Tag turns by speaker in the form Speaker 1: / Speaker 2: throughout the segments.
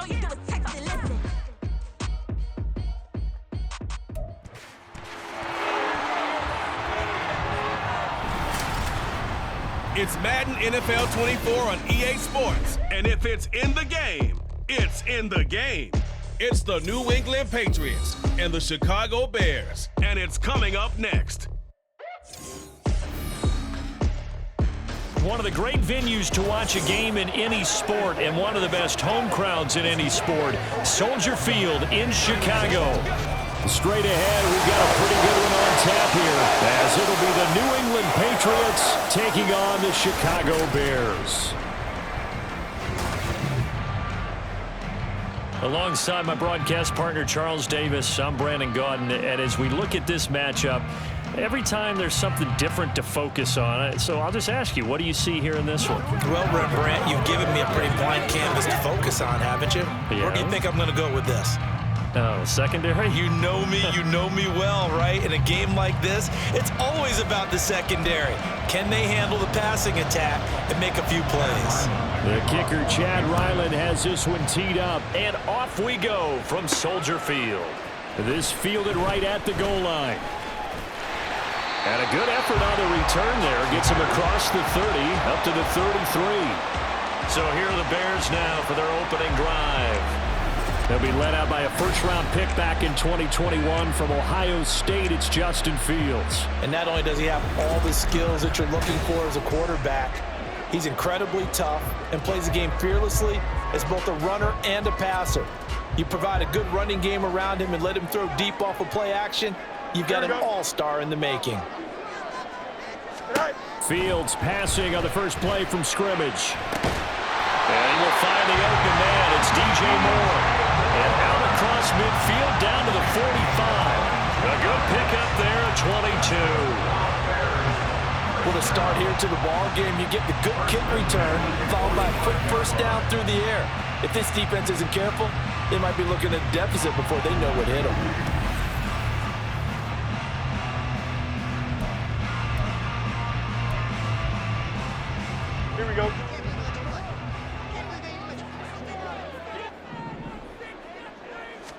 Speaker 1: All you do is text and listen.
Speaker 2: It's Madden NFL 24 on EA Sports. And if it's in the game, it's in the game. It's the New England Patriots and the Chicago Bears. And it's coming up next.
Speaker 3: One of the great venues to watch a game in any sport and one of the best home crowds in any sport, Soldier Field in Chicago. Straight ahead, we've got a pretty good one on tap here, as it'll be the New England Patriots taking on the Chicago Bears. Alongside my broadcast partner, Charles Davis, I'm Brandon Gaudin, and as we look at this matchup, every time there's something different to focus on. So I'll just ask you, what do you see here in this one?
Speaker 4: Well, Brent, you've given me a pretty blank canvas to focus on, haven't you?
Speaker 3: Yeah.
Speaker 4: Where do you think I'm going to go with this?
Speaker 3: Oh, secondary?
Speaker 4: You know me well, right? In a game like this, it's always about the secondary. Can they handle the passing attack and make a few plays?
Speaker 3: The kicker, Chad Ryland, has this one teed up. And off we go from Soldier Field. This fielded right at the goal line. And a good effort on the return there. Gets him across the 30, up to the 33. So here are the Bears now for their opening drive. They'll be led out by a first-round pick back in 2021 from Ohio State. It's Justin Fields.
Speaker 4: And not only does he have all the skills that you're looking for as a quarterback, he's incredibly tough and plays the game fearlessly as both a runner and a passer. You provide a good running game around him and let him throw deep off of play action, you've got an all-star in the making.
Speaker 3: Fields passing on the first play from scrimmage. And he will find the open man. It's DJ Moore. And out across midfield down to the 45. A good pickup there at 22.
Speaker 4: With a start here to the ball game, you get the good kick return, followed by a quick first down through the air. If this defense isn't careful, they might be looking at a deficit before they know what hit them.
Speaker 5: Here we go.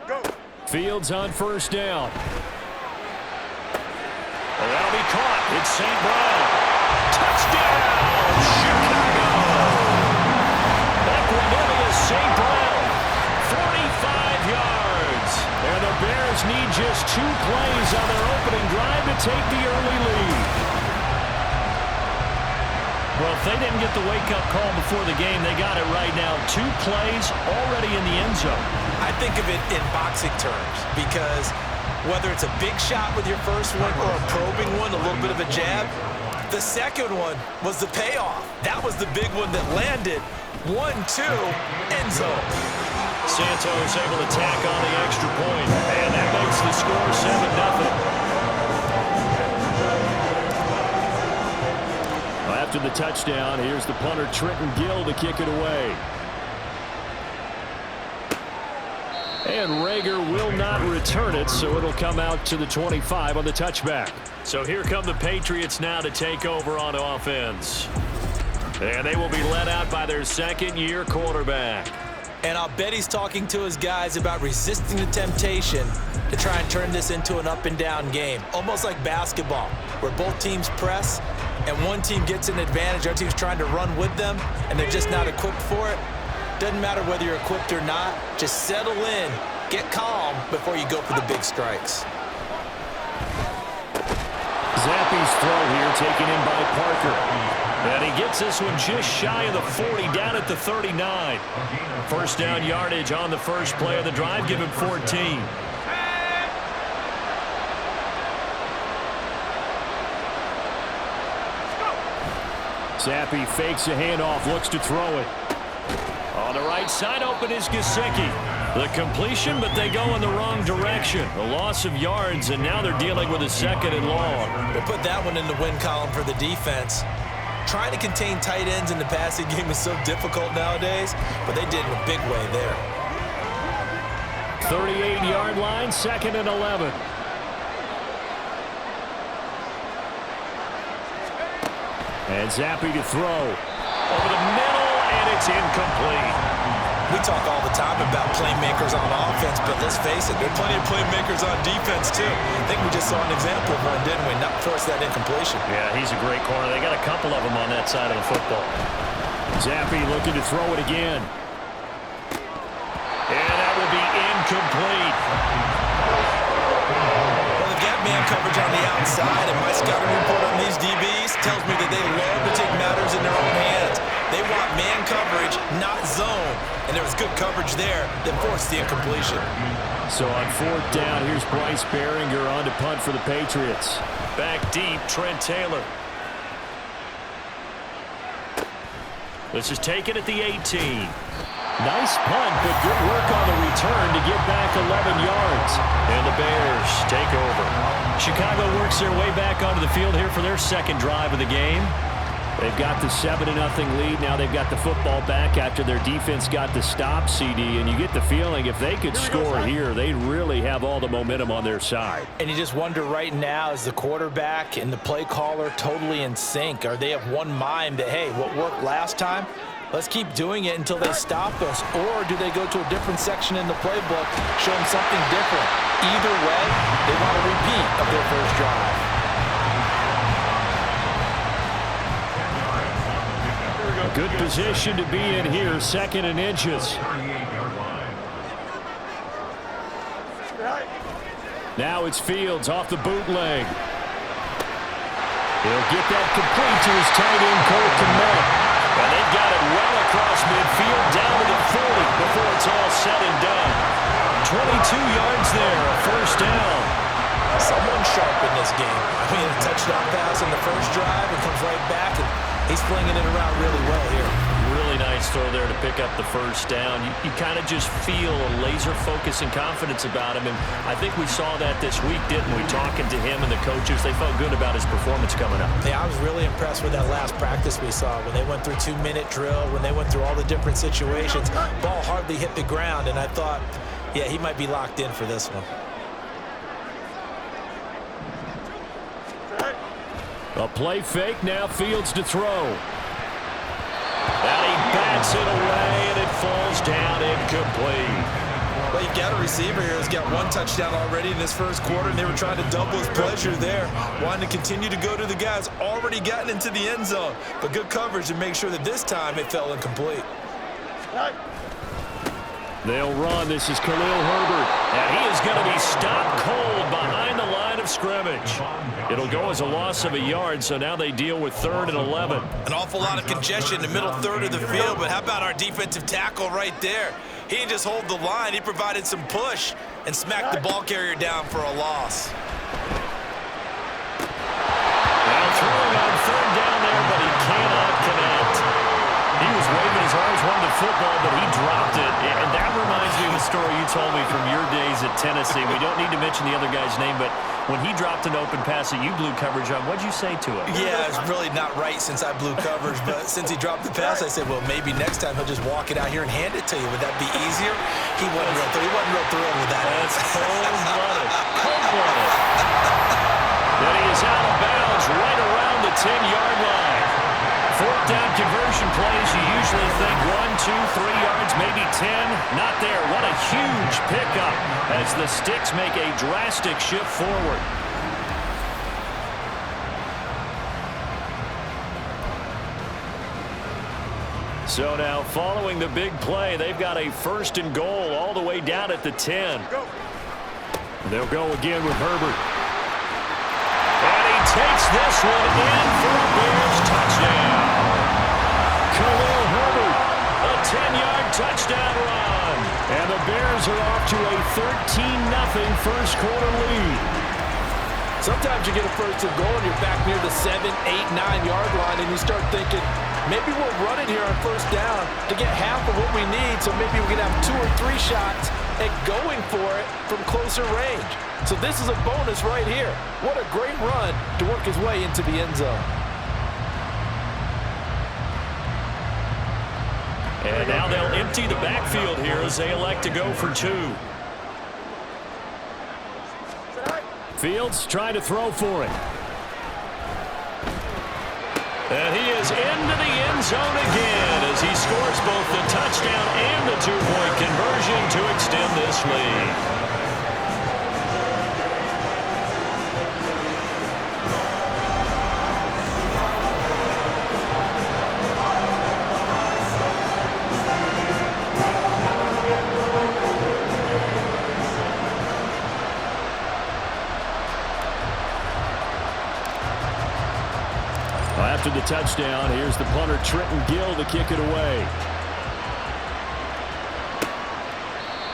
Speaker 5: Go.
Speaker 3: Fields on first down. Well, that'll be caught. It's St. Brown. Touchdown, Chicago. Equanimous St. Brown, 45 yards. And the Bears need just 2 plays on their opening drive to take the early lead. Well, if they didn't get the wake-up call before the game, they got it right now. 2 plays already in the end zone.
Speaker 4: I think of it in boxing terms because whether it's a big shot with your first one or a probing one, a little bit of a jab, the second one was the payoff. That was the big one that landed. 1-2, end zone.
Speaker 3: Santos able to tack on the extra point, and that makes the score 7-0. After the touchdown, here's the punter Trenton Gill to kick it away. And Rager will not return it, so it'll come out to the 25 on the touchback. So here come the Patriots now to take over on offense. And they will be led out by their second-year quarterback.
Speaker 4: And I'll bet he's talking to his guys about resisting the temptation to try and turn this into an up-and-down game. Almost like basketball, where both teams press, and one team gets an advantage, our team's trying to run with them, and they're just not equipped for it. Doesn't matter whether you're equipped or not. Just settle in, get calm before you go for the big strikes.
Speaker 3: Zappe's throw here taken in by Parker. And he gets this one just shy of the 40, down at the 39. First down yardage on the first play of the drive, give him 14. Zappe fakes a handoff, looks to throw it. On the right side, open is Gesicki. The completion, but they go in the wrong direction. A loss of yards, and now they're dealing with a second and long.
Speaker 4: They put that one in the win column for the defense. Trying to contain tight ends in the passing game is so difficult nowadays, but they did in a big way there.
Speaker 3: 38-yard line, second and 11. And Zappe to throw. Over the middle, and it's incomplete.
Speaker 4: We talk all the time about playmakers on offense, but let's face it, there are plenty of playmakers on defense, too. I think we just saw an example of one, didn't we? Not force that incompletion.
Speaker 3: Yeah, he's a great corner. They got a couple of them on that side of the football. Zappi looking to throw it again. And that will be incomplete.
Speaker 4: Well, they've got man coverage on the outside, and my scouting report on these DBs tells me that they love to take matters in their own hands. They want man coverage, not zone. And there was good coverage there that forced the incompletion.
Speaker 3: So on 4th down, here's Bryce Behringer on to punt for the Patriots. Back deep, Trent Taylor. This is taken at the 18. Nice punt, but good work on the return to get back 11 yards. And the Bears take over. Chicago works their way back onto the field here for their second drive of the game. They've got the 7-0 lead. Now they've got the football back after their defense got the stop, CD. And you get the feeling if they could score here, they really have all the momentum on their side.
Speaker 4: And you just wonder right now, is the quarterback and the play caller totally in sync? Are they of one mind that, hey, what worked last time, let's keep doing it until they stop us? Or do they go to a different section in the playbook, show them something different? Either way, they want a repeat of their first drive.
Speaker 3: Good position to be in here, 2nd and inches. Now it's Fields off the bootleg. He'll get that complete to his tight end, Cole Kmet. And they've got it well across midfield, down to the 40 before it's all said and done. 22 yards there, a first down.
Speaker 4: Someone sharp in this game. I mean, a touchdown pass on the first drive and comes right back, and he's flinging it around really well here.
Speaker 3: Really nice throw there to pick up the first down. You kind of just feel a laser focus and confidence about him, and I think we saw that this week, didn't we? Talking to him and the coaches, they felt good about his performance coming up.
Speaker 4: Yeah, I was really impressed with that last practice we saw when they went through 2-minute drill, when they went through all the different situations. Ball hardly hit the ground, and I thought, yeah, he might be locked in for this one.
Speaker 3: A play fake, now Fields to throw. And he bats it away, and it falls down incomplete.
Speaker 4: Well, you've got a receiver here who's got 1 touchdown already in this first quarter, and they were trying to double his pleasure there, wanting to continue to go to the guys already gotten into the end zone. But good coverage to make sure that this time it fell incomplete.
Speaker 3: They'll run. This is Khalil Herbert. And he is going to be stopped cold behind the line of scrimmage. It'll go as a loss of a yard, so now they deal with 3rd and 11.
Speaker 4: An awful lot of congestion in the middle third of the field, but how about our defensive tackle right there? He didn't just hold the line. He provided some push and smacked the ball carrier down for a loss.
Speaker 3: Now throwing on 3rd down there, but he cannot connect. He was waving his arms, wanted the football, but he dropped it. And that reminds me of a story you told me from your days at Tennessee. We don't need to mention the other guy's name, but when he dropped an open pass that you blew coverage on, what'd you say to him?
Speaker 4: Yeah, it's really not right since I blew coverage, but since he dropped the pass, I said, well, maybe next time he'll just walk it out here and hand it to you. Would that be easier? He wasn't real thrilled with that.
Speaker 3: That's cold-blooded. Cold-blooded. Then he is out of bounds right around the 10-yard line. 4th down conversion plays, you usually think 1, 2, 3 yards, maybe 10. Not there. What a huge pickup as the Sticks make a drastic shift forward. So now following the big play, they've got a 1st and goal all the way down at the 10. They'll go again with Herbert. And he takes this one in for a Bears touchdown. Khalil Herbert, a 10-yard touchdown run. And the Bears are off to a 13-0 first quarter lead.
Speaker 4: Sometimes you get a 1st and goal and you're back near the 7, 8, 9-yard line, and you start thinking, maybe we're running here on 1st down to get half of what we need, so maybe we can have 2 or 3 shots at going for it from closer range. So this is a bonus right here. What a great run to work his way into the end zone.
Speaker 3: And now they'll empty the backfield here as they elect to go for 2. Fields trying to throw for it. And he is into the end zone again as he scores both the touchdown and the two-point conversion to extend this lead. After the touchdown, here's the punter Trenton Gill to kick it away.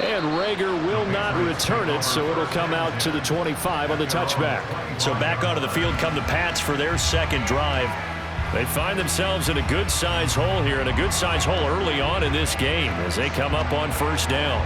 Speaker 3: And Rager will not return it, so it'll come out to the 25 on the touchback. So back onto the field come the Pats for their second drive. They find themselves in a good-sized hole here, and a good-sized hole early on in this game as they come up on first down.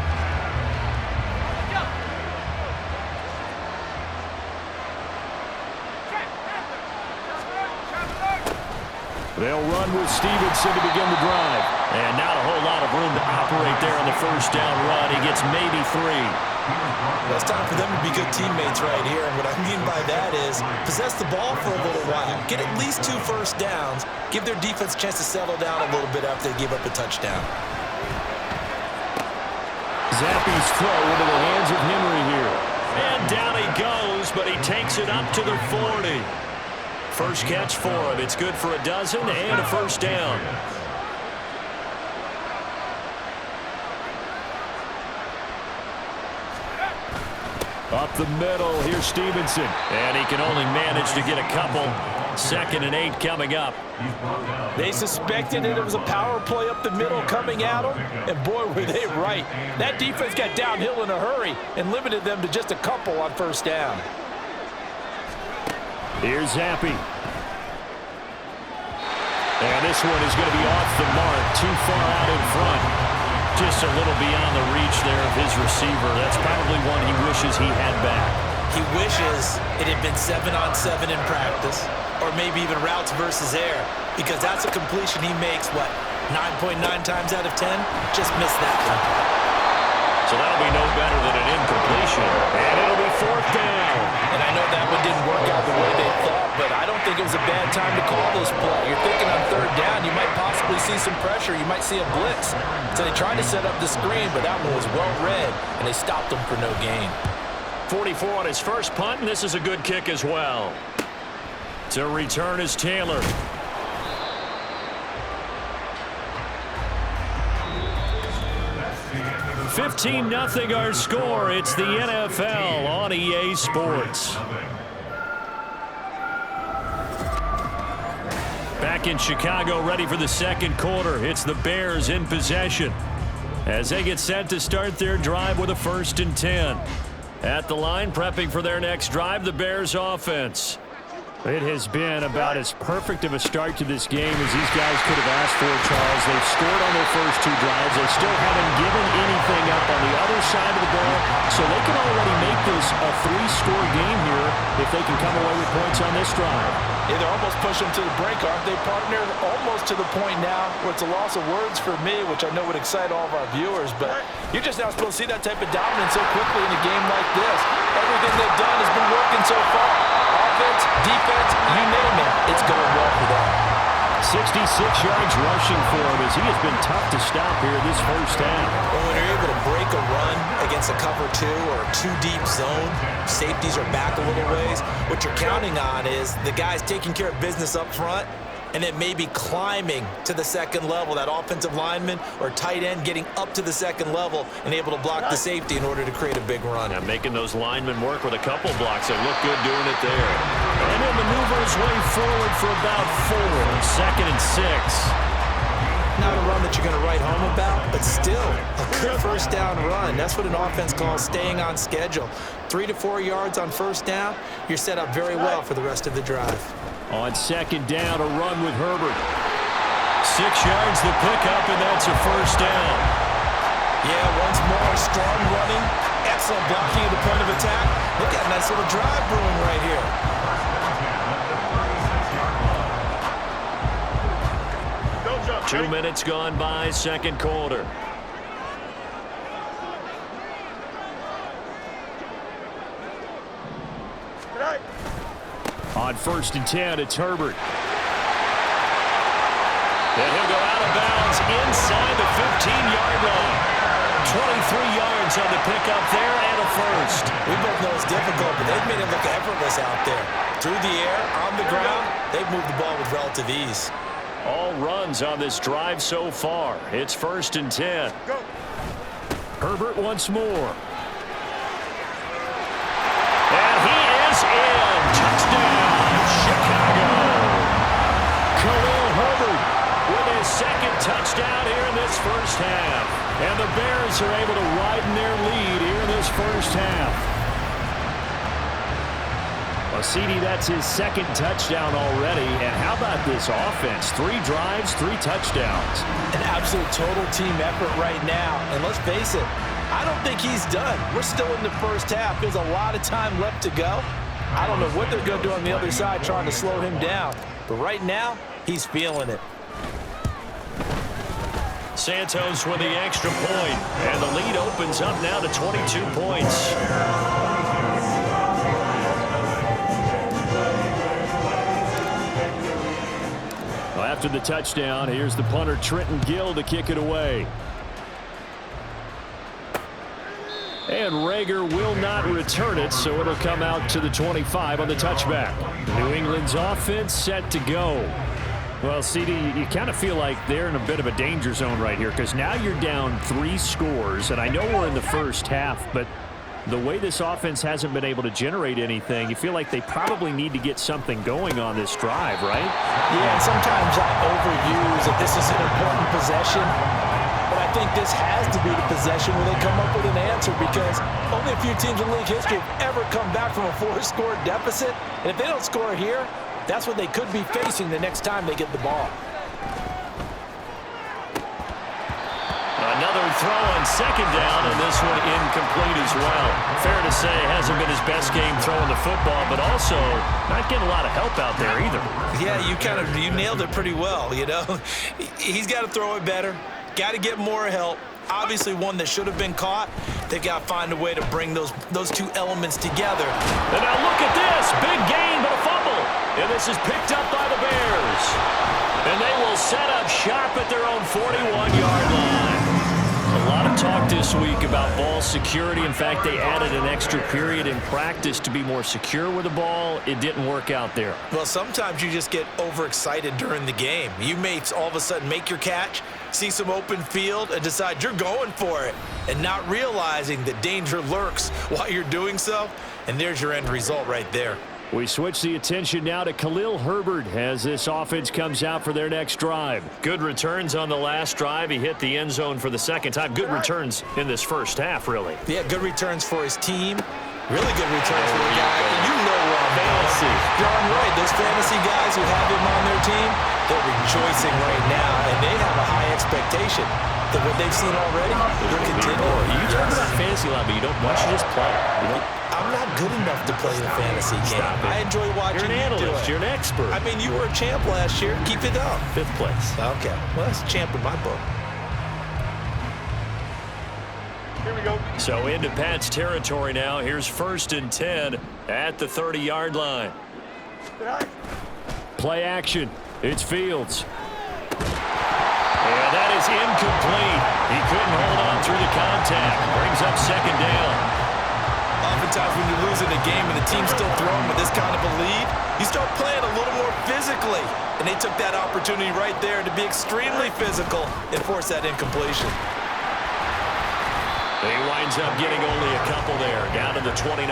Speaker 3: They'll run with Stevenson to begin the drive. And not a whole lot of room to operate there on the first down run. He gets maybe 3.
Speaker 4: Well, it's time for them to be good teammates right here. And what I mean by that is possess the ball for a little while. Get at least 2 first downs. Give their defense a chance to settle down a little bit after they give up a touchdown.
Speaker 3: Zappe's throw into the hands of Henry here. And down he goes, but he takes it up to the 40. First catch for him. It's good for a dozen and a first down. Up the middle, here's Stevenson. And he can only manage to get a couple. 2nd and 8 coming up.
Speaker 4: They suspected that it was a power play up the middle coming at them, and boy, were they right. That defense got downhill in a hurry and limited them to just a couple on first down.
Speaker 3: Here's Zappe. And this one is going to be off the mark, too far out in front. Just a little beyond the reach there of his receiver. That's probably one he wishes he had back.
Speaker 4: He wishes it had been 7-on-7 in practice, or maybe even routes versus air, because that's a completion he makes, what, 9.9 times out of 10? Just missed that one.
Speaker 3: So that'll be no better than an incompletion. And it'll be 4th down.
Speaker 4: And I know that one didn't work out the way they thought, but I don't think it was a bad time to call this play. You're thinking on 3rd down, you might possibly see some pressure. You might see a blitz. So they tried to set up the screen, but that one was well read, and they stopped them for no gain.
Speaker 3: 44 on his first punt, and this is a good kick as well. To return is Taylor. 15-0 our score. It's the NFL on EA Sports. Back in Chicago, ready for the second quarter. It's the Bears in possession as they get set to start their drive with a 1st and 10. At the line, prepping for their next drive, the Bears offense. It has been about as perfect of a start to this game as these guys could have asked for, Charles. They've scored on their first 2 drives. They still haven't given anything up on the other side of the ball, so they can already make this a 3-score game here if they can come away with points on this drive.
Speaker 4: Yeah, they're almost pushing them to the break, aren't they, partner? Almost to the point now where it's a loss of words for me, which I know would excite all of our viewers, but you're just not supposed to see that type of dominance so quickly in a game like this. Everything they've done has been working so far. Offense, defense, you name it, it's going well for them.
Speaker 3: 66 yards rushing for him as he has been tough to stop here this first half.
Speaker 4: Well, when you're able to break a run against a cover 2 or a 2-deep zone, safeties are back a little ways. What you're counting on is the guys taking care of business up front and then maybe climbing to the second level, that offensive lineman or tight end getting up to the second level and able to block the safety in order to create a big run.
Speaker 3: Now making those linemen work with a couple blocks. They look good doing it there. And he'll maneuver his way forward for about 4. 2nd and 6.
Speaker 4: Not a run that you're going to write home about, but still a good first down run. That's what an offense calls staying on schedule. 3 to 4 yards on first down, you're set up very well for the rest of the drive.
Speaker 3: On 2nd down, a run with Herbert. 6 yards the pickup, and that's a first down.
Speaker 4: Yeah, once more, strong running, excellent blocking at the point of attack. Look at a nice little drive brewing right here.
Speaker 5: Don't jump.
Speaker 3: 2 minutes gone by, second quarter. On 1st and 10, it's Herbert. And he'll go out of bounds inside the 15-yard line. 23 yards on the pickup there and a first.
Speaker 4: We both know it's difficult, but they've made it look effortless out there. Through the air, on the ground, they've moved the ball with relative ease.
Speaker 3: All runs on this drive so far. It's 1st and 10.
Speaker 5: Go.
Speaker 3: Herbert once more. And he is in. Touchdown, Chicago. Khalil Herbert with his second touchdown here in this first half. And the Bears are able to widen their lead here in this first half. Well, CD, that's his second touchdown already. And how about this offense? 3 drives, 3 touchdowns.
Speaker 4: An absolute total team effort right now. And let's face it, I don't think he's done. We're still in the first half. There's a lot of time left to go. I don't know what they're going to do on the other side trying to slow him down. But right now, he's feeling it.
Speaker 3: Santos with the extra point. And the lead opens up now to 22 points. Well, after the touchdown, here's the punter Trenton Gill to kick it away. And Rager will not return it, so it'll come out to the 25 on the touchback. New England's offense set to go. Well, CD, you kind of feel like they're in a bit of a danger zone right here because now you're down 3 scores, and I know we're in the first half, but the way this offense hasn't been able to generate anything, you feel like they probably need to get something going on this drive, right?
Speaker 4: Yeah, sometimes I overuse that this is an important possession, but I think this has to be the possession where they come up with an answer because only a few teams in league history have ever come back from a 4-score deficit, and if they don't score here, that's what they could be facing the next time they get the ball.
Speaker 3: Another throw on second down, and this one incomplete as well. Fair to say, hasn't been his best game throwing the football, but also not getting a lot of help out there either.
Speaker 4: Yeah, you nailed it pretty well, you know. He's got to throw it better, got to get more help. Obviously one that should have been caught. They've got to find a way to bring those 2 elements together.
Speaker 3: And now look at this. Big gain, but a fumble. And this is picked up by the Bears. And they will set up shop at their own 41-yard line. A lot of talk this week about ball security. In fact, they added an extra period in practice to be more secure with the ball. It didn't work out there.
Speaker 4: Well, sometimes you just get overexcited during the game. You may all of a sudden make your catch, see some open field, and decide you're going for it, and not realizing that danger lurks while you're doing so. And there's your end result right there.
Speaker 3: We switch the attention now to Khalil Herbert as this offense comes out for their next drive. Good returns on the last drive. He hit the end zone for the second time. Good returns in this first half, really.
Speaker 4: Yeah, good returns for his team. Really good returns for the guy. And you know
Speaker 3: fantasy.
Speaker 4: Darn right. Those fantasy guys who have him on their team, they're rejoicing right now, and they have a high expectation that what they've seen already will continue.
Speaker 3: You talk about fantasy line, but you don't want you just play.
Speaker 4: I'm not good enough to play the fantasy game. I enjoy watching
Speaker 3: you do it. You're an analyst. You're an expert.
Speaker 4: I mean, you were a champ last year. Keep it up.
Speaker 3: 5th place.
Speaker 4: Okay. Well, that's a champ in my book.
Speaker 5: Here we go.
Speaker 3: So into Pat's territory now. Here's 1st and 10 at the 30-yard line. Play action. It's Fields. And that is incomplete. He couldn't hold on through the contact. Brings up 2nd down.
Speaker 4: Oftentimes when you're losing a game and the team's still throwing with this kind of a lead, you start playing a little more physically. And they took that opportunity right there to be extremely physical and force that incompletion.
Speaker 3: He winds up getting only a couple there, down to the 29.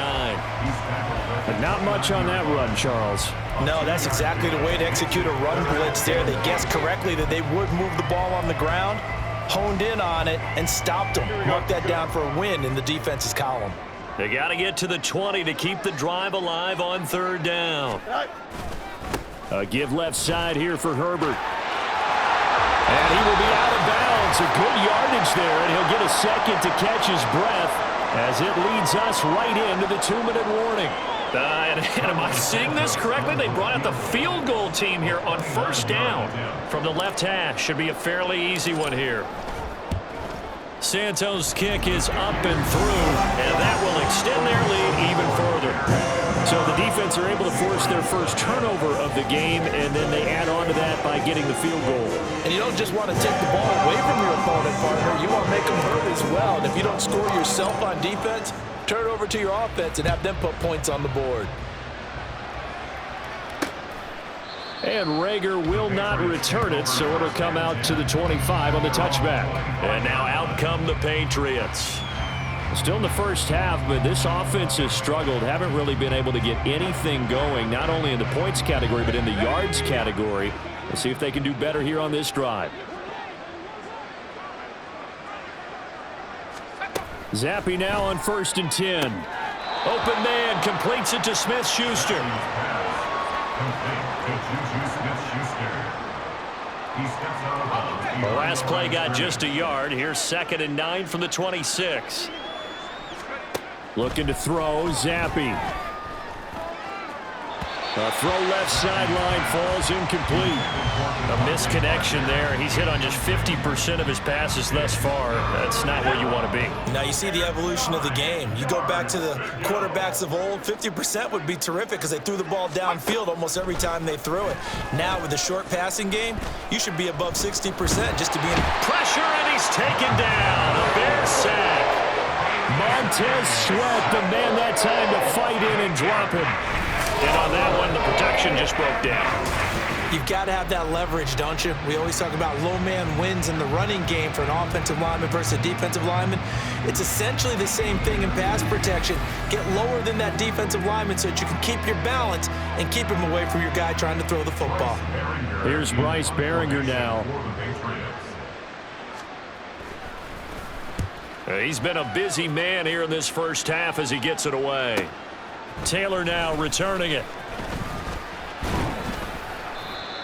Speaker 3: But not much on that run, Charles.
Speaker 4: No, that's exactly the way to execute a run blitz there. They guessed correctly that they would move the ball on the ground, honed in on it, and stopped them. Marked that down for a win in the defense's column.
Speaker 3: They got to get to the 20 to keep the drive alive on 3rd down. A give left side here for Herbert. And he will be out of bounds. A good yardage there, and he'll get a second to catch his breath as it leads us right into the 2-minute warning. And am I seeing this correctly? They brought out the field goal team here on 1st down from the left hash. Should be a fairly easy one here. Santos' kick is up and through, and that will extend their lead even further. So the defense are able to force their first turnover of the game, and then they add on to that by getting the field goal.
Speaker 4: And you don't just want to take the ball away from your opponent, partner. You want to make them hurt as well. And if you don't score yourself on defense, turn it over to your offense and have them put points on the board.
Speaker 3: And Rager will not return it, so it'll come out to the 25 on the touchback. And now out come the Patriots. Still in the first half, but this offense has struggled. Haven't really been able to get anything going, not only in the points category, but in the yards category. Let's see if they can do better here on this drive. Zappi now on 1st and 10. Open man completes it to Smith-Schuster. The last play got just a yard. Here's 2nd and 9 from the 26. Looking to throw, Zappi. A throw left sideline, falls incomplete. A misconnection there. He's hit on just 50% of his passes thus far. That's not where you want to be.
Speaker 4: Now you see the evolution of the game. You go back to the quarterbacks of old, 50% would be terrific because they threw the ball downfield almost every time they threw it. Now with the short passing game, you should be above 60% just to be in
Speaker 3: pressure, and he's taken down. A Bear sack. Montez Sweat, the man that time to fight in and drop him. And on that one, the protection just broke down.
Speaker 4: You've got to have that leverage, don't you? We always talk about low man wins in the running game for an offensive lineman versus a defensive lineman. It's essentially the same thing in pass protection. Get lower than that defensive lineman so that you can keep your balance and keep him away from your guy trying to throw the football.
Speaker 3: Here's Bryce Behringer now. He's been a busy man here in this first half as he gets it away. Taylor now returning it.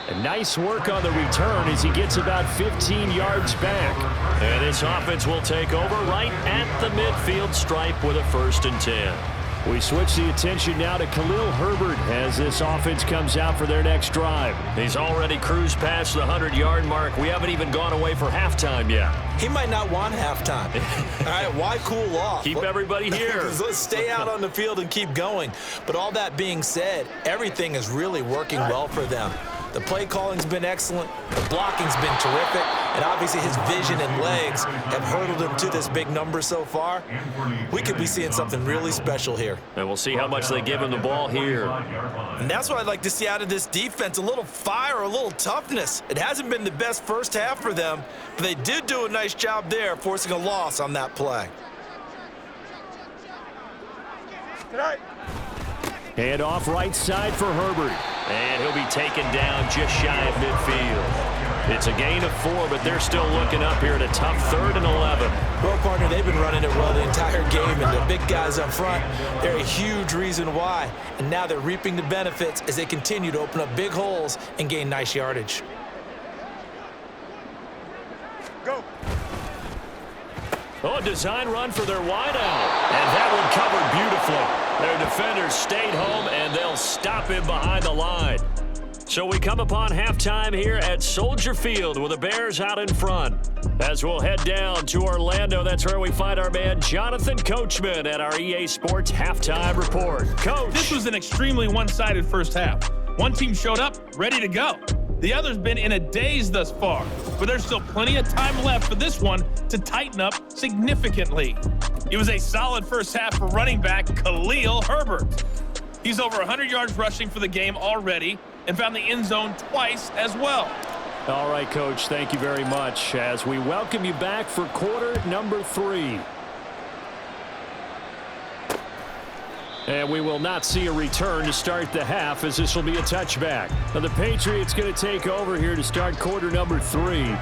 Speaker 3: And nice work on the return as he gets about 15 yards back. And this offense will take over right at the midfield stripe with a 1st and 10. We switch the attention now to Khalil Herbert as this offense comes out for their next drive. He's already cruised past the 100-yard mark. We haven't even gone away for halftime yet.
Speaker 4: He might not want halftime. All right, why cool off?
Speaker 3: Keep everybody here.
Speaker 4: Let's stay out on the field and keep going. But all that being said, everything is really working well for them. The play calling's been excellent. The blocking's been terrific. And obviously his vision and legs have hurdled him to this big number so far. We could be seeing something really special here.
Speaker 3: And we'll see how much they give him the ball here.
Speaker 4: And that's what I'd like to see out of this defense, a little fire, a little toughness. It hasn't been the best first half for them, but they did do a nice job there, forcing a loss on that play.
Speaker 5: Good night.
Speaker 3: Hand off right side for Herbert. And he'll be taken down just shy of midfield. It's a gain of 4, but they're still looking up here at a tough 3rd and 11.
Speaker 4: Well, partner, they've been running it well the entire game, and the big guys up front, they're a huge reason why. And now they're reaping the benefits as they continue to open up big holes and gain nice yardage.
Speaker 5: Go.
Speaker 3: Oh, a design run for their wideout. And that one covered beautifully. Their defenders stayed home, and they'll stop him behind the line. So we come upon halftime here at Soldier Field with the Bears out in front. As we'll head down to Orlando, that's where we find our man Jonathan Coachman at our EA Sports Halftime Report. Coach.
Speaker 1: This was an extremely one-sided first half. One team showed up, ready to go. The other's been in a daze thus far, but there's still plenty of time left for this one to tighten up significantly. It was a solid first half for running back Khalil Herbert. He's over 100 yards rushing for the game already and found the end zone twice as well.
Speaker 3: All right, Coach, thank you very much as we welcome you back for quarter number 3. And we will not see a return to start the half as this will be a touchback. Now the Patriots going to take over here to start quarter number 3.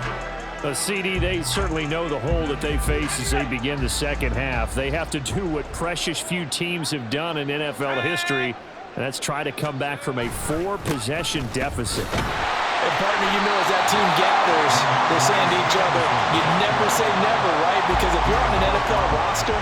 Speaker 3: CD, they certainly know the hole that they face as they begin the second half. They have to do what precious few teams have done in NFL history, and that's try to come back from a 4-possession deficit.
Speaker 4: And partner, you know as that team gathers, they're saying to each other, you never say never, right? Because if you're on an NFL roster,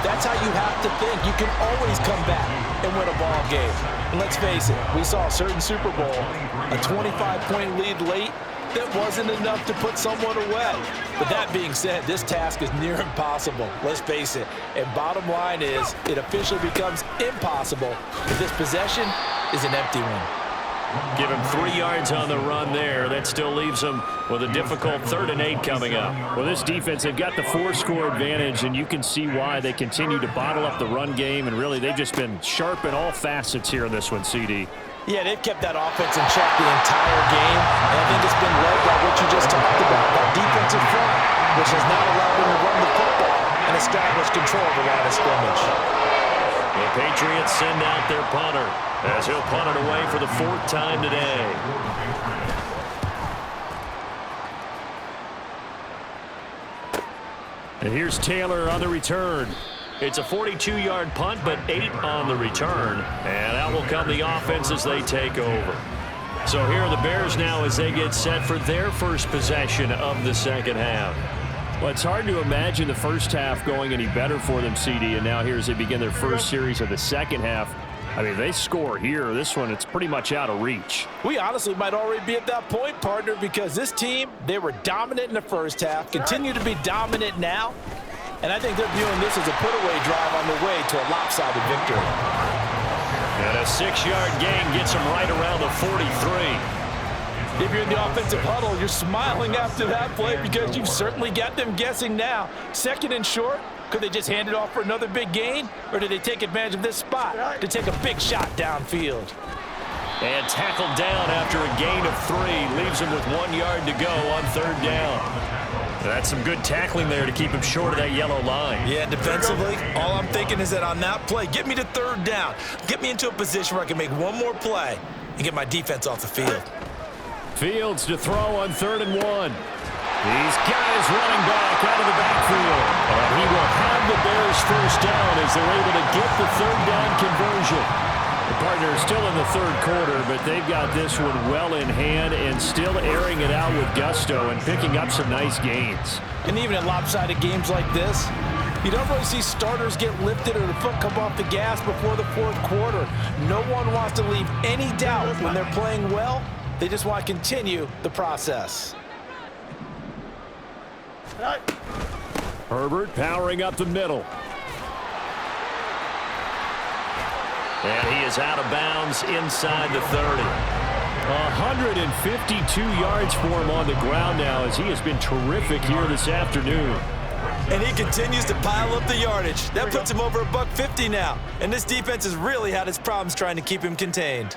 Speaker 4: that's how you have to think. You can always come back and win a ball game. And let's face it, we saw a certain Super Bowl, a 25-point lead late, that wasn't enough to put someone away. But that being said, this task is near impossible. Let's face it. And bottom line is, it officially becomes impossible if this possession is an empty one.
Speaker 3: Give him 3 yards on the run there. That still leaves him with a difficult 3rd and 8 coming up. Well, this defense, they've got the 4-score advantage, and you can see why they continue to bottle up the run game, and really they've just been sharp in all facets here in this one, CD.
Speaker 4: Yeah, they've kept that offense in check the entire game, and I think it's been led by what you just talked about, that defensive front, which has not allowed them to run the football and establish control of the line of scrimmage.
Speaker 3: The Patriots send out their punter as he'll punt it away for the 4th time today. And here's Taylor on the return. It's a 42-yard punt, but 8 on the return. And out will come the offense as they take over. So here are the Bears now as they get set for their first possession of the second half. Well, it's hard to imagine the first half going any better for them, CD, and now here as they begin their first series of the second half. I mean, they score here. This one, it's pretty much out of reach.
Speaker 4: We honestly might already be at that point, partner, because this team, they were dominant in the first half, continue to be dominant now, and I think they're viewing this as a put-away drive on the way to a lopsided victory.
Speaker 3: And a 6-yard gain gets them right around the 43.
Speaker 4: If you're in the offensive huddle, you're smiling after that play because you've certainly got them guessing now. 2nd and short, could they just hand it off for another big gain? Or did they take advantage of this spot to take a big shot downfield?
Speaker 3: And tackled down after a gain of 3. Leaves him with 1 yard to go on 3rd down. That's some good tackling there to keep him short of that yellow line.
Speaker 4: Yeah, defensively, all I'm thinking is that on that play, get me to 3rd down. Get me into a position where I can make one more play and get my defense off the field.
Speaker 3: Fields to throw on 3rd and 1. He's got his running back out of the backfield. And he will have the Bears first down as they're able to get the 3rd down conversion. The partner is still in the 3rd quarter, but they've got this one well in hand and still airing it out with gusto and picking up some nice gains.
Speaker 4: And even in lopsided games like this, you don't really see starters get lifted or the foot come off the gas before the 4th quarter. No one wants to leave any doubt when they're playing well. They just want to continue the process.
Speaker 3: Herbert powering up the middle. And he is out of bounds inside the 30. 152 yards for him on the ground now as he has been terrific here this afternoon.
Speaker 4: And he continues to pile up the yardage. That puts him over $150 now. And this defense has really had its problems trying to keep him contained.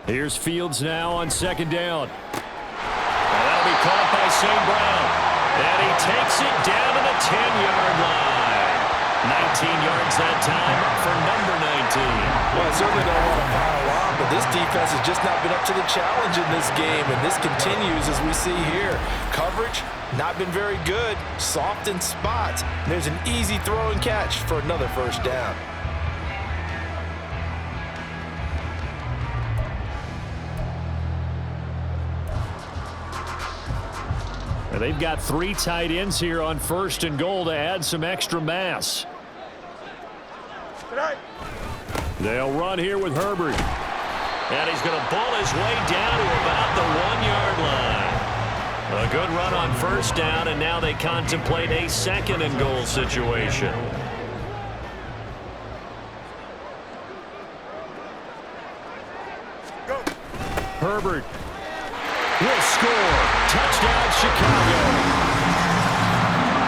Speaker 3: Here's Fields now on 2nd down. And that'll be caught by St. Brown. And he takes it down to the 10-yard line. 19 yards that time for number 19.
Speaker 4: Well, I certainly don't want to pile on, but this defense has just not been up to the challenge in this game, and this continues as we see here. Coverage, not been very good. Soft in spots. There's an easy throw and catch for another first down.
Speaker 3: They've got 3 tight ends here on 1st and goal to add some extra mass. They'll run here with Herbert. And he's going to bull his way down to about the 1-yard line. A good run on 1st down, and now they contemplate a 2nd and goal situation. Herbert will score. Touchdown, Chicago.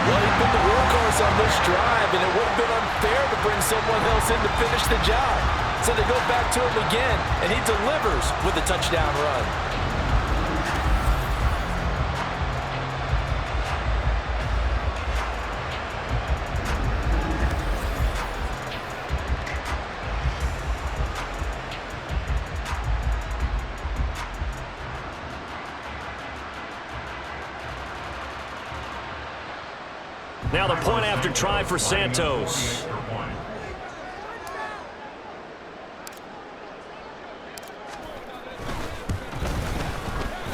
Speaker 4: Well, he's been the workhorse on this drive, and it would have been unfair to bring someone else in to finish the job. So they go back to him again, and he delivers with a touchdown run.
Speaker 3: Now the point after try for Santos.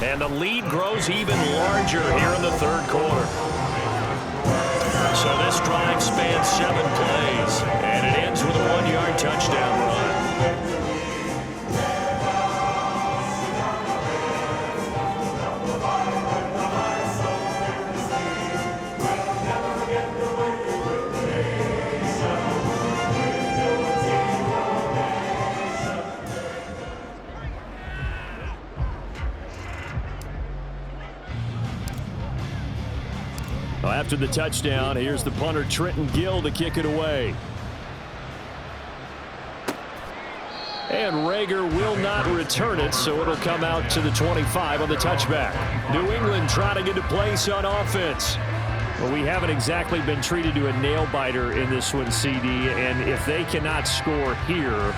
Speaker 3: And the lead grows even larger here in the 3rd quarter. So this drive spans 7 plays, and it ends with a 1-yard touchdown run. After the touchdown, here's the punter Trenton Gill to kick it away. And Rager will not return it, so it'll come out to the 25 on the touchback. New England trying to get a place on offense. Well, we haven't exactly been treated to a nail-biter in this one, CD, and if they cannot score here,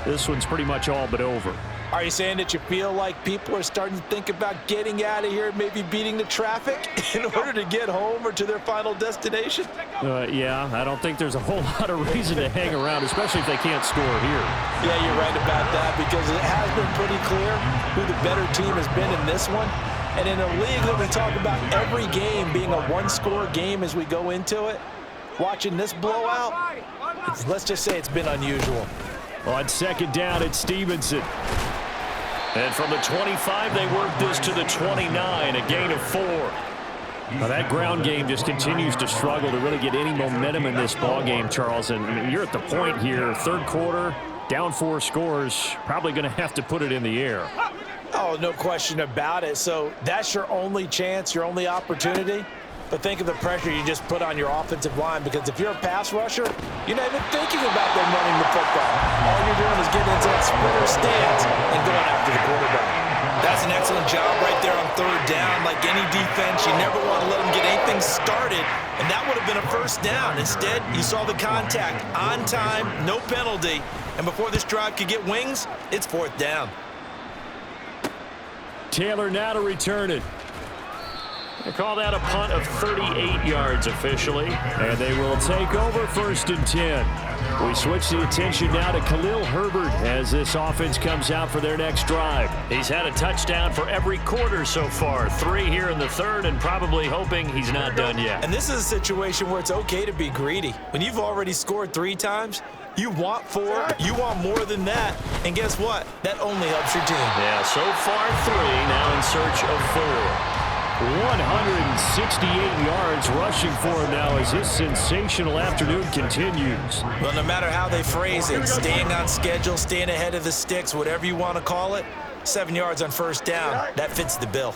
Speaker 3: this one's pretty much all but over.
Speaker 4: Are you saying that you feel like people are starting to think about getting out of here, maybe beating the traffic in order to get home or to their final destination?
Speaker 3: Yeah, I don't think there's a whole lot of reason to hang around, especially if they can't score here.
Speaker 4: Yeah, you're right about that, because it has been pretty clear who the better team has been in this one. And in a league that we talk about every game being a one-score game as we go into it, watching this blowout, let's just say it's been unusual.
Speaker 3: On second down, it's Stevenson. And from the 25, they work this to the 29, a gain of 4. Now that ground game just continues to struggle to really get any momentum in this ball game, Charles. And I mean, you're at the point here, third quarter, down 4 scores, probably going to have to put it in the air.
Speaker 4: Oh, no question about it. So that's your only chance, your only opportunity. But think of the pressure you just put on your offensive line, because if you're a pass rusher, you're not even thinking about them running the football. All you're doing is getting into that sprinter stance and going after the quarterback. That's an excellent job right there on third down. Like any defense, you never want to let them get anything started, and that would have been a first down. Instead, you saw the contact on time, no penalty, and before this drive could get wings, it's fourth down.
Speaker 3: Taylor now to return it. They call that a punt of 38 yards officially, and they will take over 1st and 10. We switch the attention now to Khalil Herbert as this offense comes out for their next drive. He's had a touchdown for every quarter so far, 3 here in the third, and probably hoping he's not done yet.
Speaker 4: And this is a situation where it's okay to be greedy. When you've already scored 3 times, you want 4, you want more than that, and guess what? That only helps your team.
Speaker 3: Yeah, so far 3, now in search of 4. 168 yards rushing for him now as his sensational afternoon continues.
Speaker 4: Well, no matter how they phrase it, staying on schedule, staying ahead of the sticks, whatever you want to call it, 7 yards on first down, that fits the bill.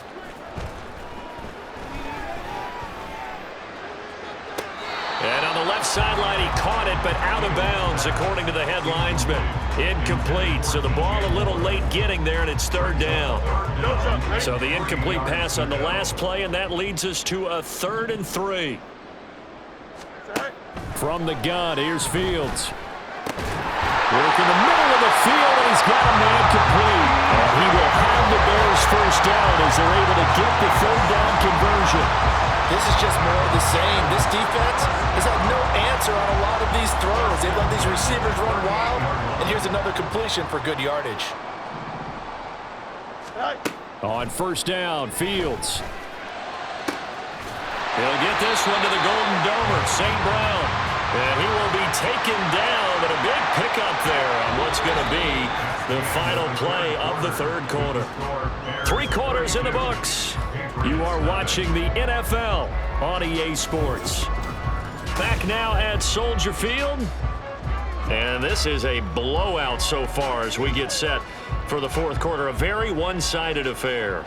Speaker 3: And on the left sideline, he caught it, but out of bounds, according to the head linesman. Incomplete, so the ball a little late getting there, and it's third down. So the incomplete pass on the last play, and that leads us to a 3rd and 3. From the gun, here's Fields. Work in the middle of the field, and he's got a man complete. And he will have the Bears first down as they're able to get the third down conversion.
Speaker 4: This is just more of the same. This defense has had no answer on a lot of these throws. They've let these receivers run wild, and here's another completion for good yardage.
Speaker 3: On first down, Fields. He'll get this one to the Golden Domer, St. Brown. And he will be taken down, but a big pickup there on what's going to be the final play of the third quarter. 3 quarters in the books. You are watching the NFL on EA Sports. Back now at Soldier Field. And this is a blowout so far as we get set for the fourth quarter. A very one-sided affair.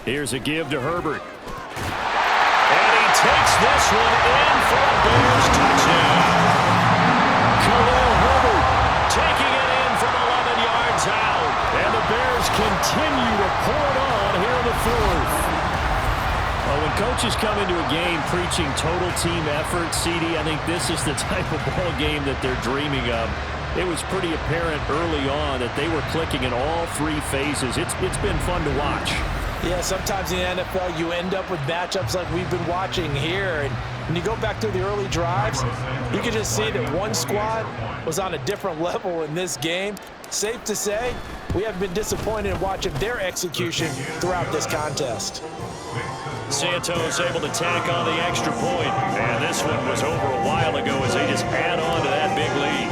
Speaker 3: Here's a give to Herbert. And he takes this one in for a Bears touchdown. Khalil Herbert taking it in from 11 yards out. And the Bears continue to pour it on here in the fourth. Well, when coaches come into a game preaching total team effort, CD, I think this is the type of ball game that they're dreaming of. It was pretty apparent early on that they were clicking in all 3 phases. It's been fun to watch.
Speaker 4: Yeah, sometimes in the NFL you end up with matchups like we've been watching here. And when you go back to the early drives, you can just see that one squad was on a different level in this game. Safe to say, we haven't been disappointed in watching their execution throughout this contest.
Speaker 3: Santos able to tack on the extra point. And this one was over a while ago as they just add on to that big lead.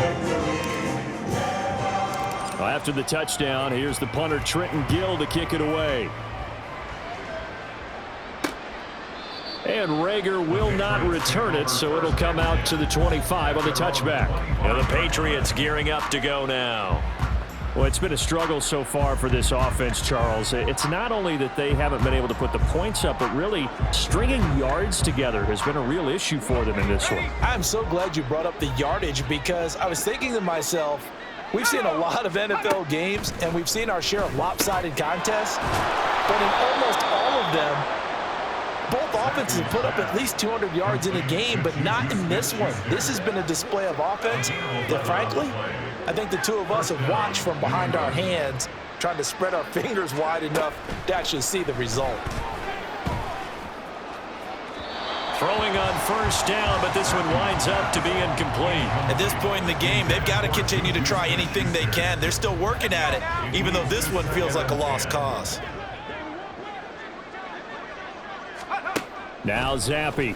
Speaker 3: Well, after the touchdown, here's the punter Trenton Gill to kick it away. And Rager will not return it, so it'll come out to the 25 on the touchback. And the Patriots gearing up to go now. Well, it's been a struggle so far for this offense, Charles. It's not only that they haven't been able to put the points up, but really stringing yards together has been a real issue for them in this one.
Speaker 4: I'm so glad you brought up the yardage because I was thinking to myself, we've seen a lot of NFL games, and we've seen our share of lopsided contests, but in almost all of them, both offenses have put up at least 200 yards in a game, but not in this one. This has been a display of offense that, frankly, I think the two of us have watched from behind our hands, trying to spread our fingers wide enough to actually see the result.
Speaker 3: Throwing on first down, but this one winds up to be incomplete.
Speaker 4: At this point in the game, they've got to continue to try anything they can. They're still working at it, even though this one feels like a lost cause.
Speaker 3: Now Zappi.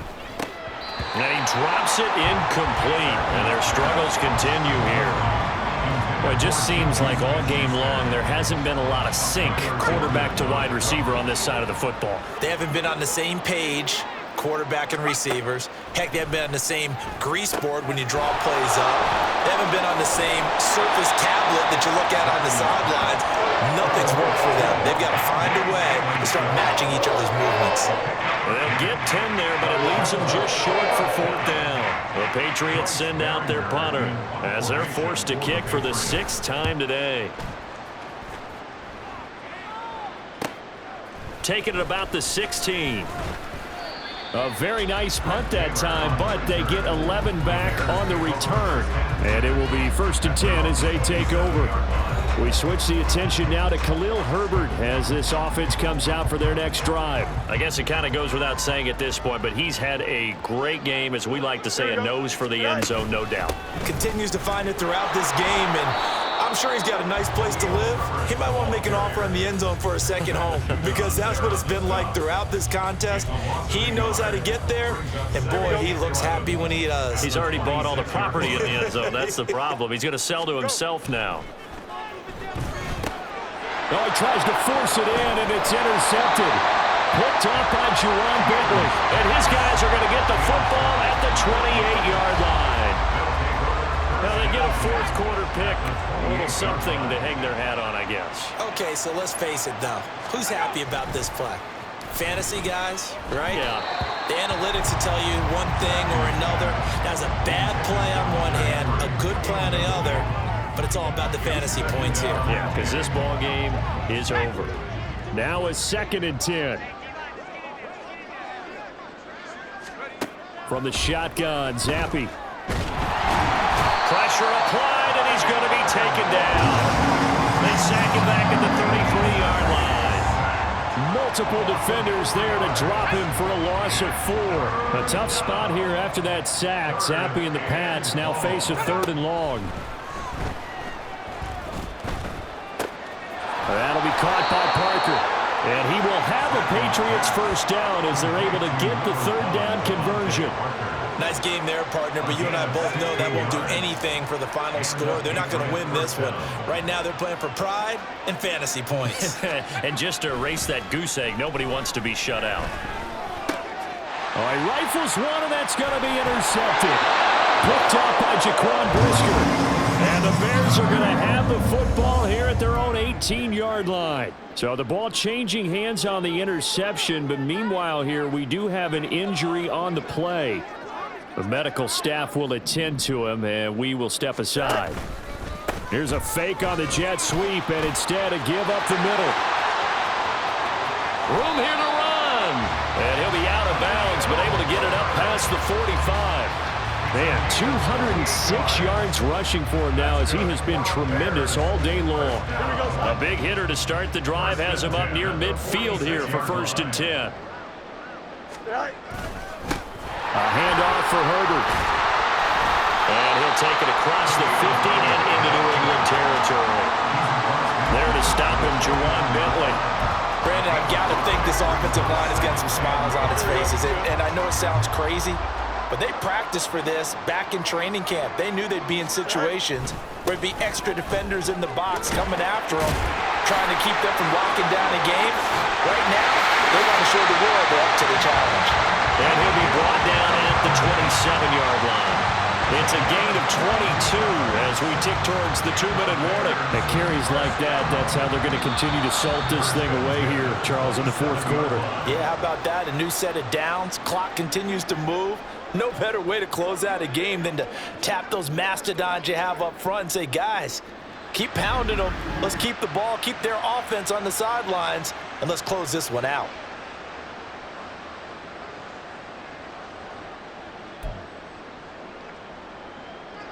Speaker 3: And he drops it incomplete. And their struggles continue here. Well, it just seems like all game long there hasn't been a lot of sync quarterback to wide receiver on this side of the football.
Speaker 4: They haven't been on the same page, quarterback and receivers. Heck, they haven't been on the same grease board when you draw plays up. They haven't been on the same surface tablet that you look at on the sidelines. Nothing's worked for them. They've got to find a way to start matching each other's movements.
Speaker 3: They'll get 10 there, but it leaves them just short for fourth down. The Patriots send out their punter as they're forced to kick for the 6th time today. Taking it about the 16. A very nice punt that time, but they get 11 back on the return. And it will be 1st and 10 as they take over. We switch the attention now to Khalil Herbert as this offense comes out for their next drive. I guess it kind of goes without saying at this point, but he's had a great game, as we like to say, a nose for the end zone, no doubt.
Speaker 4: Continues to find it throughout this game, and I'm sure he's got a nice place to live. He might want to make an offer on the end zone for a second home because that's what it's been like throughout this contest. He knows how to get there, and boy, he looks happy when he does.
Speaker 3: He's already bought all the property in the end zone. That's the problem. He's going to sell to himself now. Oh, he tries to force it in, and it's intercepted. Picked up by Juwan Bentley. And his guys are going to get the football at the 28-yard line. Now they get a fourth quarter pick. A little something to hang their hat on, I guess.
Speaker 4: Okay, so let's face it, though. Who's happy about this play? Fantasy guys, right?
Speaker 3: Yeah.
Speaker 4: The analytics will tell you one thing or another. That's a bad play on one hand, a good play on the other. But it's all about the fantasy points here.
Speaker 3: Yeah, because this ball game is over. Now a 2nd and 10. From the shotgun, Zappi. Pressure applied, and he's going to be taken down. They sack him back at the 33-yard line. Multiple defenders there to drop him for a loss of 4. A tough spot here after that sack. Zappi and the Pats now face a 3rd and long. That'll be caught by Parker. And he will have a Patriots first down as they're able to get the 3rd down conversion.
Speaker 4: Nice game there, partner, but you and I both know that won't do anything for the final score. They're not going to win this one. Right now they're playing for pride and fantasy points.
Speaker 3: And just to erase that goose egg, nobody wants to be shut out. All right, rifles one, and that's going to be intercepted. Picked up by Jaquan Brisker. And the Bears are going to have the football here at their own 18-yard line. So the ball changing hands on the interception, but meanwhile here we do have an injury on the play. The medical staff will attend to him, and we will step aside. Here's a fake on the jet sweep, and instead a give up the middle. Room here to run. And he'll be out of bounds, but able to get it up past the 45. Man, 206 yards rushing for him now as he has been tremendous all day long. A big hitter to start the drive has him up near midfield here for 1st and 10. A handoff for Herbert. And he'll take it across the 50 and into New England territory. There to stop him, Juwan Bentley.
Speaker 4: Brandon, I've got to think this offensive line has got some smiles on its faces. And I know it sounds crazy, but they practiced for this back in training camp. They knew they'd be in situations where there'd be extra defenders in the box coming after them, trying to keep them from locking down a game. Right now, they want to show the world they're up to the challenge.
Speaker 3: And he'll be brought down at the 27-yard line. It's a gain of 22 as we tick towards the 2-minute warning.
Speaker 6: At carries like that, that's how they're going to continue to salt this thing away here, Charles, in the fourth quarter.
Speaker 4: Yeah, how about that? A new set of downs. Clock continues to move. No better way to close out a game than to tap those mastodons you have up front and say, guys, keep pounding them. Let's keep the ball, keep their offense on the sidelines, and let's close this one out.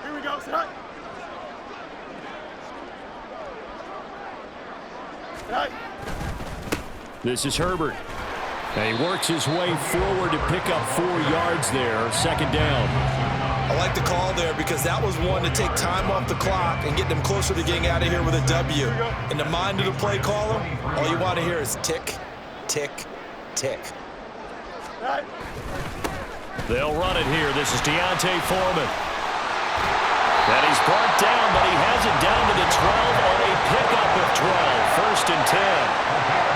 Speaker 5: Here we go, set. Set.
Speaker 6: This is Herbert. And he works his way forward to pick up 4 yards there. Second down.
Speaker 4: I like the call there because that was one to take time off the clock and get them closer to getting out of here with a W. In the mind of the play caller, all you want to hear is tick, tick, tick.
Speaker 5: Set.
Speaker 3: They'll run it here. This is Deontay Foreman. And he's brought down, but he has it down to the 12 on a pickup of 12. First and 10.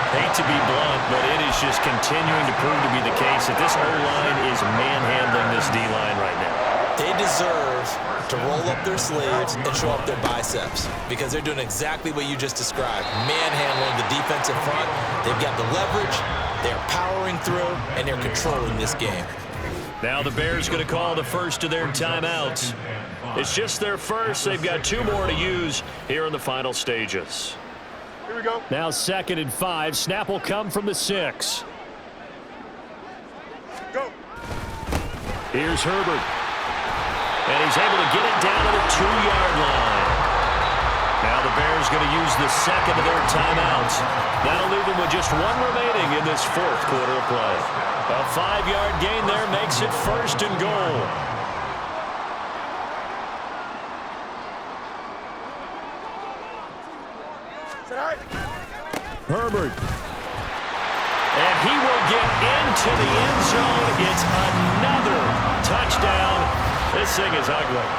Speaker 3: Hate to be blunt, but it is just continuing to prove to be the case that this O-line is manhandling this D-line right now.
Speaker 4: They deserve to roll up their sleeves and show up their biceps because they're doing exactly what you just described, manhandling the defensive front. They've got the leverage, they're powering through, and they're controlling this game.
Speaker 3: Now the Bears going to call the first of their timeouts. It's just their first. They've got 2 more to use here in the final stages.
Speaker 5: Here we go.
Speaker 6: Now 2nd and 5. Snap will come from the 6.
Speaker 5: Go.
Speaker 6: Here's Herbert.
Speaker 3: And he's able to get it down to the 2-yard line. Now the Bears going to use the second of their timeouts. That'll leave them with just 1 remaining in this fourth quarter of play. A 5-yard gain there makes it first and goal.
Speaker 5: Set.
Speaker 6: Herbert.
Speaker 3: And he will get into the end zone. It's another touchdown. This thing is ugly.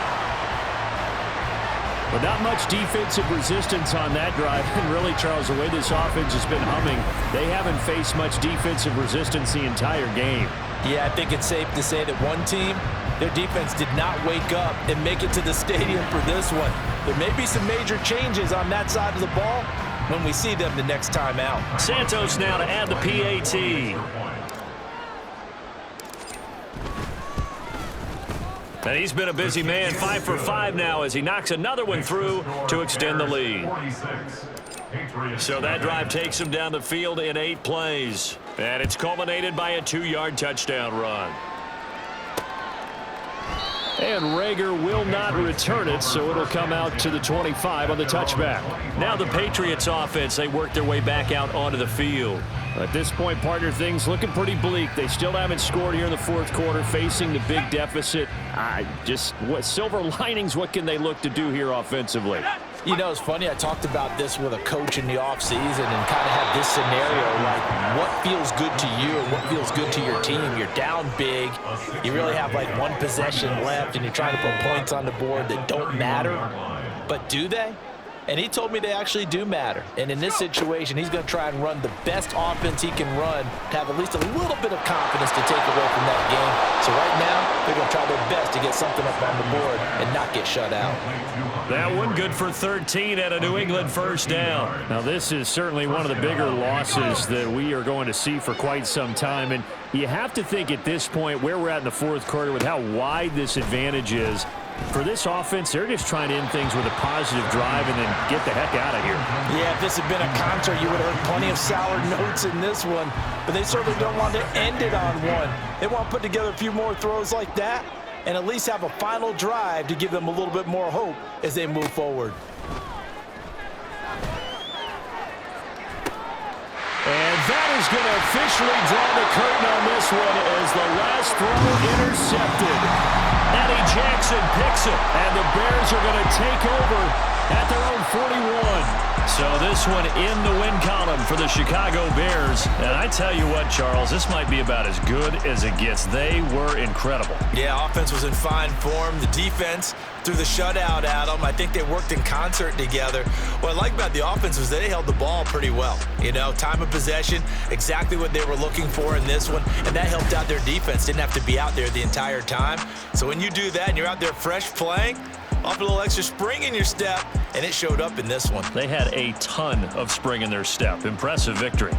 Speaker 6: But not much defensive resistance on that drive. And really, Charles, the way this offense has been humming, they haven't faced much defensive resistance the entire game.
Speaker 4: Yeah, I think it's safe to say that one team, their defense did not wake up and make it to the stadium for this one. There may be some major changes on that side of the ball when we see them the next time out.
Speaker 3: Santos now to add the PAT. And he's been a busy man, 5 for 5 now as he knocks another one through to extend the lead. So that drive takes him down the field in 8 plays. And it's culminated by a 2-yard touchdown run.
Speaker 6: And Rager will not return it, so it'll come out to the 25 on the touchback.
Speaker 3: Now the Patriots offense, they work their way back out onto the field.
Speaker 6: At this point, partner, things looking pretty bleak. They still haven't scored here in the fourth quarter, facing the big deficit. What silver linings, what can they look to do here offensively?
Speaker 4: You know, it's funny, I talked about this with a coach in the offseason and kind of had this scenario, like what feels good to you and what feels good to your team. You're down big. You really have like 1 possession left and you're trying to put points on the board that don't matter. But do they? And he told me they actually do matter. And in this situation, he's going to try and run the best offense he can run to have at least a little bit of confidence to take away from that game. So right now, they're going to try their best to get something up on the board and not get shut out.
Speaker 3: That one good for 13 at a New England first down.
Speaker 6: Now, this is certainly one of the bigger losses that we are going to see for quite some time. And you have to think at this point where we're at in the fourth quarter with how wide this advantage is. For this offense, they're just trying to end things with a positive drive and then get the heck out of here.
Speaker 4: Yeah, if this had been a concert, you would have heard plenty of sour notes in this one. But they certainly don't want to end it on one. They want to put together a few more throws like that and at least have a final drive to give them a little bit more hope as they move forward.
Speaker 6: And that is going to officially draw the curtain on this one as the last throw intercepted.
Speaker 3: Eddie Jackson picks it.
Speaker 6: And the Bears are going to take over
Speaker 3: at their own 41. So this one in the win column for the Chicago Bears. And I tell you what, Charles, this might be about as good as it gets. They were incredible.
Speaker 4: Yeah, offense was in fine form. The defense threw the shutout at them. I think they worked in concert together. What I like about the offense was they held the ball pretty well. You know, time of possession, exactly what they were looking for in this one, and that helped out their defense. Didn't have to be out there the entire time. So when you do that and you're out there fresh playing, off a little extra spring in your step, and it showed up in this one.
Speaker 3: They had a ton of spring in their step. Impressive victory.